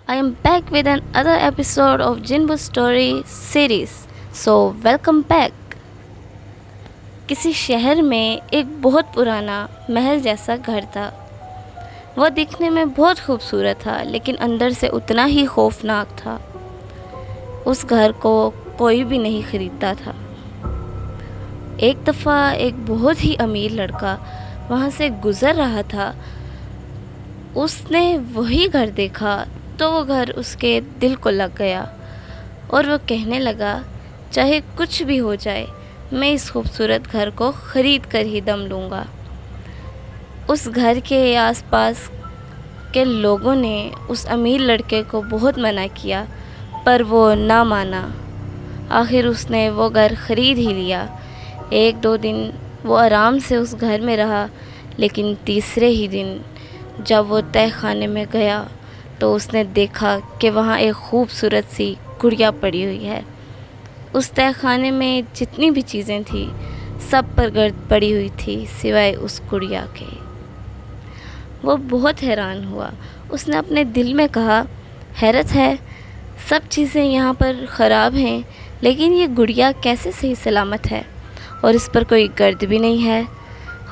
I am back with another episode of Jinbu Story series. So, welcome back. किसी शहर में एक बहुत पुराना महल जैसा घर था। वह दिखने में बहुत खूबसूरत था, लेकिन अंदर से उतना ही खौफनाक था। उस घर को कोई भी नहीं खरीदता था। एक दफ़ा एक बहुत ही अमीर लड़का वहाँ से गुज़र रहा था। उसने वही घर देखा तो वो घर उसके दिल को लग गया और वो कहने लगा, चाहे कुछ भी हो जाए, मैं इस खूबसूरत घर को ख़रीद कर ही दम लूँगा। उस घर के आसपास के लोगों ने उस अमीर लड़के को बहुत मना किया, पर वो ना माना। आखिर उसने वो घर ख़रीद ही लिया। एक दो दिन वो आराम से उस घर में रहा, लेकिन तीसरे ही दिन जब वो तह खाने में गया तो उसने देखा कि वहाँ एक खूबसूरत सी गुड़िया पड़ी हुई है। उस तह खाने में जितनी भी चीज़ें थी सब पर गर्द पड़ी हुई थी, सिवाय उस गुड़िया के। वो बहुत हैरान हुआ। उसने अपने दिल में कहा, हैरत है, सब चीज़ें यहाँ पर ख़राब हैं, लेकिन ये गुड़िया कैसे सही सलामत है और इस पर कोई गर्द भी नहीं है।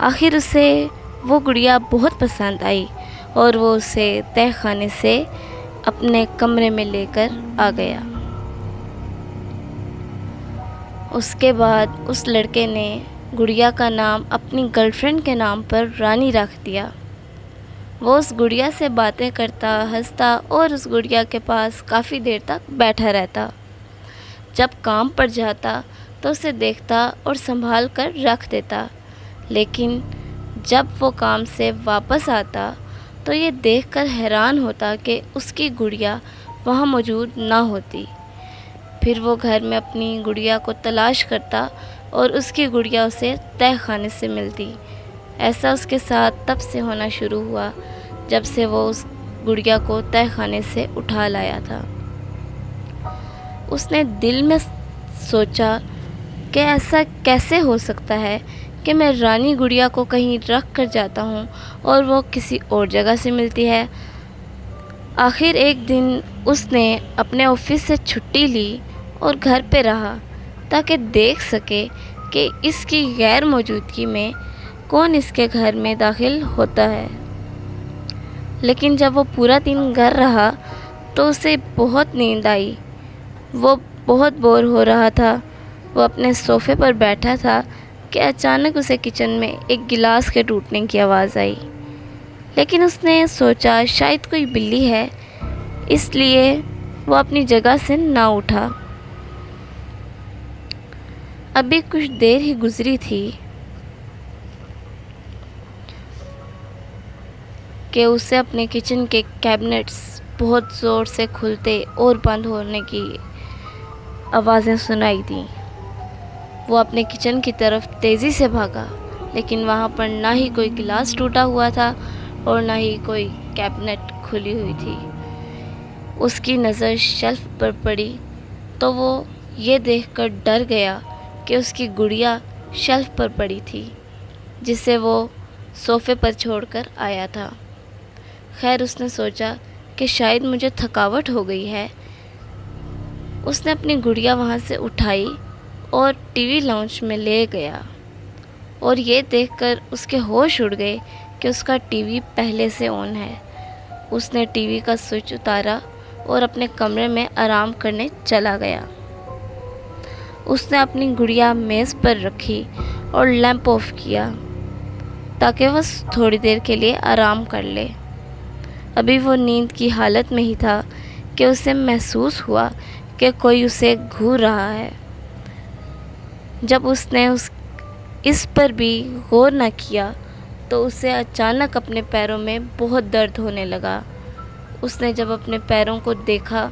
आखिर उसे वो गुड़िया बहुत पसंद आई और वो उसे तह खाने से अपने कमरे में लेकर आ गया। उसके बाद उस लड़के ने गुड़िया का नाम अपनी गर्लफ्रेंड के नाम पर रानी रख दिया। वो उस गुड़िया से बातें करता, हंसता और उस गुड़िया के पास काफ़ी देर तक बैठा रहता। जब काम पर जाता तो उसे देखता और संभाल कर रख देता, लेकिन जब वो काम से वापस आता तो ये देखकर हैरान होता कि उसकी गुड़िया वहाँ मौजूद ना होती। फिर वो घर में अपनी गुड़िया को तलाश करता और उसकी गुड़िया उसे तह खाने से मिलती। ऐसा उसके साथ तब से होना शुरू हुआ जब से वो उस गुड़िया को तह खाने से उठा लाया था। उसने दिल में सोचा कि ऐसा कैसे हो सकता है कि मैं रानी गुड़िया को कहीं रख कर जाता हूँ और वो किसी और जगह से मिलती है। आखिर एक दिन उसने अपने ऑफिस से छुट्टी ली और घर पे रहा ताकि देख सके कि इसकी गैर मौजूदगी में कौन इसके घर में दाखिल होता है। लेकिन जब वो पूरा दिन घर रहा तो उसे बहुत नींद आई। वो बहुत बोर हो रहा था। वो अपने सोफ़े पर बैठा था कि अचानक उसे किचन में एक गिलास के टूटने की आवाज़ आई। लेकिन उसने सोचा शायद कोई बिल्ली है, इसलिए वो अपनी जगह से ना उठा। अभी कुछ देर ही गुजरी थी कि उसे अपने किचन के कैबिनेट्स बहुत ज़ोर से खुलते और बंद होने की आवाज़ें सुनाई दी। वो अपने किचन की तरफ तेज़ी से भागा, लेकिन वहाँ पर ना ही कोई गिलास टूटा हुआ था और ना ही कोई कैबिनेट खुली हुई थी। उसकी नज़र शेल्फ पर पड़ी तो वो ये देखकर डर गया कि उसकी गुड़िया शेल्फ पर पड़ी थी, जिसे वो सोफ़े पर छोड़कर आया था। खैर, उसने सोचा कि शायद मुझे थकावट हो गई है। उसने अपनी गुड़िया वहाँ से उठाई और टीवी लाउंज में ले गया और ये देखकर उसके होश उड़ गए कि उसका टीवी पहले से ऑन है। उसने टीवी का स्विच उतारा और अपने कमरे में आराम करने चला गया। उसने अपनी गुड़िया मेज़ पर रखी और लैंप ऑफ किया ताकि वह थोड़ी देर के लिए आराम कर ले। अभी वो नींद की हालत में ही था कि उसे महसूस हुआ कि कोई उसे घूर रहा है। जब उसने इस पर भी गौर न किया तो उसे अचानक अपने पैरों में बहुत दर्द होने लगा। उसने जब अपने पैरों को देखा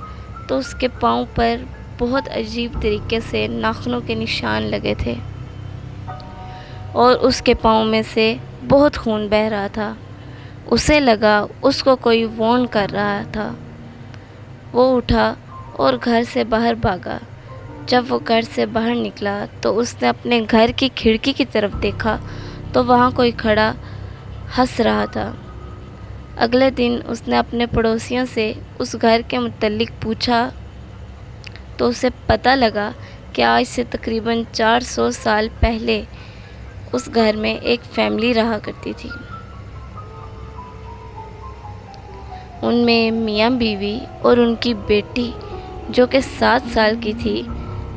तो उसके पाँव पर बहुत अजीब तरीके से नाखूनों के निशान लगे थे और उसके पाँव में से बहुत खून बह रहा था। उसे लगा उसको कोई वार्न कर रहा था। वो उठा और घर से बाहर भागा। जब वो घर से बाहर निकला तो उसने अपने घर की खिड़की की तरफ देखा तो वहाँ कोई खड़ा हंस रहा था। اگلے دن اس نے اپنے پڑوسیوں سے اس گھر کے متعلق پوچھا تو اسے پتہ لگا کہ آج سے تقریباً 400 سال پہلے اس گھر میں ایک فیملی رہا کرتی تھی۔ ان میں میاں بیوی اور ان کی بیٹی جو کہ 7 سال کی تھی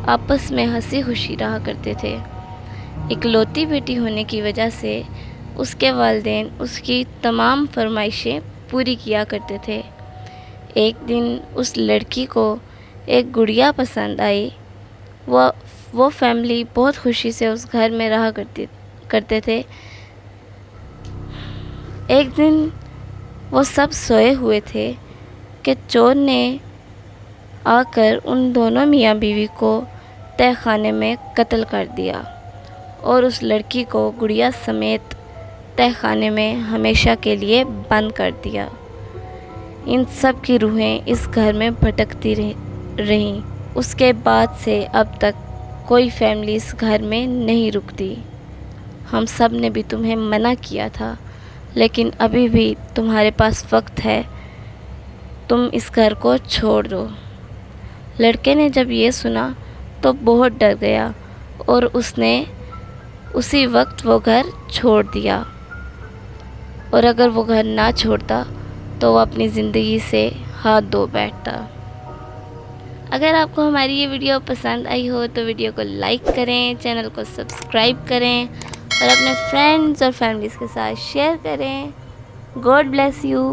آپس میں ہنسی خوشی رہا کرتے تھے۔ اکلوتی بیٹی ہونے کی وجہ سے اس کے والدین اس کی تمام فرمائشیں پوری کیا کرتے تھے۔ ایک دن اس لڑکی کو ایک گڑیا پسند آئی۔ وہ فیملی بہت خوشی سے اس گھر میں رہا کرتے تھے۔ ایک دن وہ سب سوئے ہوئے تھے کہ چور نے آ کر ان دونوں میاں بیوی کو تہہ خانے میں قتل کر دیا اور اس لڑکی کو گڑیا سمیت تہہ خانے میں ہمیشہ کے لیے بند کر دیا۔ ان سب کی روحیں اس گھر میں بھٹکتی رہیں۔ اس کے بعد سے اب تک کوئی فیملی اس گھر میں نہیں رکتی۔ ہم سب نے بھی تمہیں منع کیا تھا، لیکن ابھی بھی تمہارے پاس وقت ہے، تم اس گھر کو چھوڑ دو۔ لڑکے نے جب یہ سنا تو بہت ڈر گیا اور اس نے اسی وقت وہ گھر چھوڑ دیا، اور اگر وہ گھر نہ چھوڑتا تو وہ اپنی زندگی سے ہاتھ دھو بیٹھتا۔ اگر آپ کو ہماری یہ ویڈیو پسند آئی ہو تو ویڈیو کو لائک کریں، چینل کو سبسکرائب کریں اور اپنے فرینڈز اور فیملیز کے ساتھ شیئر کریں۔ God bless you.